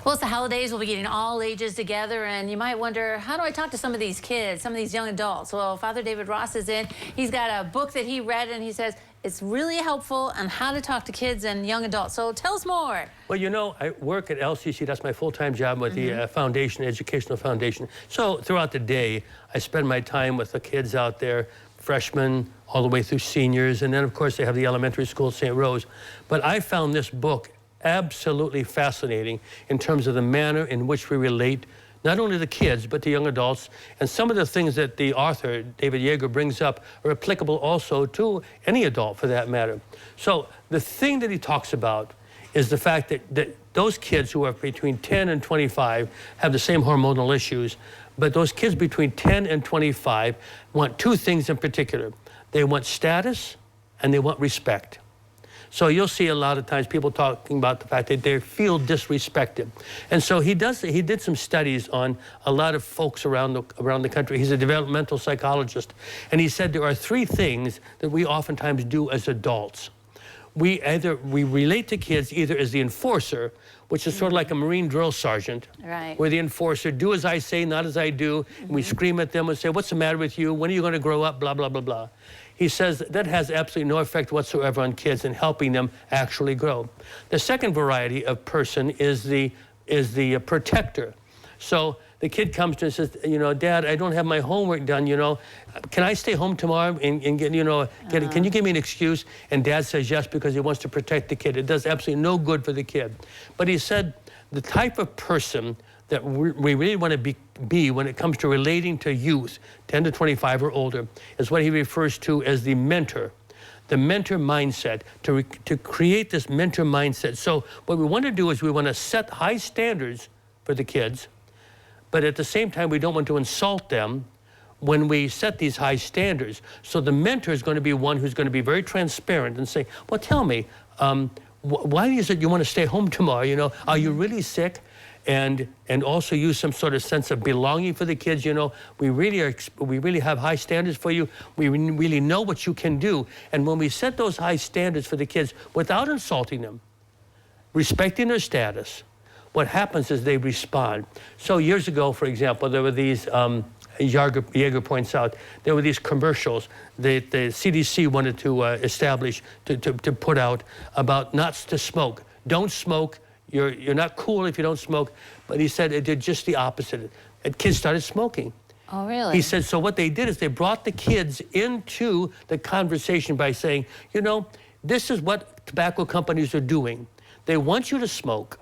Well, it's the holidays. We'll be getting all ages together, and you might wonder, how do I talk to some of these kids, some of these young adults? Well, Father David Ross is in. He's got a book that he read, and he says it's really helpful on how to talk to kids and young adults. So tell us more. Well, you know, I work at LCC. That's my full-time job with the foundation, educational foundation. So throughout the day, I spend my time with the kids out there, freshmen all the way through seniors, and then, of course, they have the elementary school, St. Rose. But I found this book absolutely fascinating in terms of the manner in which we relate not only the kids, but the young adults. And some of the things that the author, David Yeager, brings up are applicable also to any adult, for that matter. So the thing that he talks about is the fact that those kids who are between 10 and 25 have the same hormonal issues, but those kids between 10 and 25 want two things in particular. They want status and they want respect. So you'll see a lot of times people talking about the fact that they feel disrespected. And so he did some studies on a lot of folks around the country. He's a developmental psychologist. And he said there are three things that we oftentimes do as adults. We relate to kids either as the enforcer, which is sort of like a Marine drill sergeant, right, where the enforcer, do as I say, not as I do. And we scream at them and say, what's the matter with you? When are you going to grow up? Blah, blah, blah, blah. He says that has absolutely no effect whatsoever on kids in helping them actually grow. The second variety of person is the protector. So the kid comes to us and says, you know, Dad, I don't have my homework done, you know. Can I stay home tomorrow and get, you know, can you give me an excuse? And Dad says yes because he wants to protect the kid. It does absolutely no good for the kid. But he said the type of person that we really want to be when it comes to relating to youth, 10 to 25 or older, is what he refers to as the mentor mindset, to create this mentor mindset. So what we want to do is we want to set high standards for the kids, but at the same time, we don't want to insult them when we set these high standards. So the mentor is going to be one who's going to be very transparent and say, well, tell me, why is it you want to stay home tomorrow? You know, are you really sick? And also use some sort of sense of belonging for the kids. You know, we really have high standards for you. We really know what you can do. And when we set those high standards for the kids without insulting them, respecting their status, what happens is they respond. So years ago, for example, there were these, Yeager points out, there were these commercials that the CDC wanted to establish, to put out about not to smoke. Don't smoke. You're not cool if you don't smoke. But he said it did just the opposite. Kids started smoking. Oh, really? He said, so what they did is they brought the kids into the conversation by saying, you know, this is what tobacco companies are doing. They want you to smoke.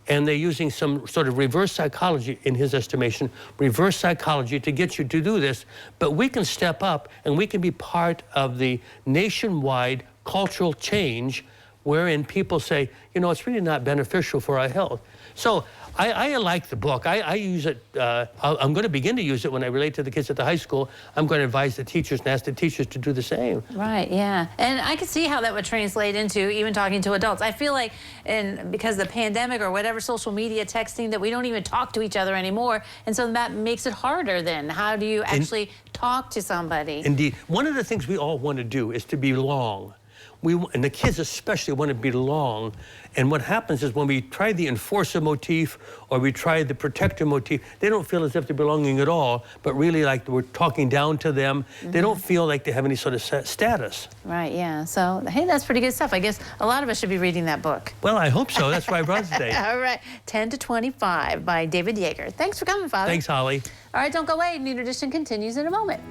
And they're using some sort of reverse psychology, in his estimation, reverse psychology to get you to do this. But we can step up and we can be part of the nationwide cultural change wherein people say, you know, it's really not beneficial for our health. So I like the book. I use it. I'm going to begin to use it when I relate to the kids at the high school. I'm going to advise the teachers and ask the teachers to do the same. Right, yeah. And I could see how that would translate into even talking to adults. I feel like because of the pandemic or whatever, social media, texting, that we don't even talk to each other anymore. And so that makes it harder then. How do you actually talk to somebody? Indeed. One of the things we all want to do is to belong. And the kids especially want to belong. And what happens is when we try the enforcer motif or we try the protector motif, they don't feel as if they're belonging at all, but really like we're talking down to them. They don't feel like they have any sort of status. Right, yeah. So, hey, that's pretty good stuff. I guess a lot of us should be reading that book. Well, I hope so. That's why I brought it today. All right. 10 to 25 by David Yeager. Thanks for coming, Father. Thanks, Holly. All right, don't go away. New Tradition continues in a moment.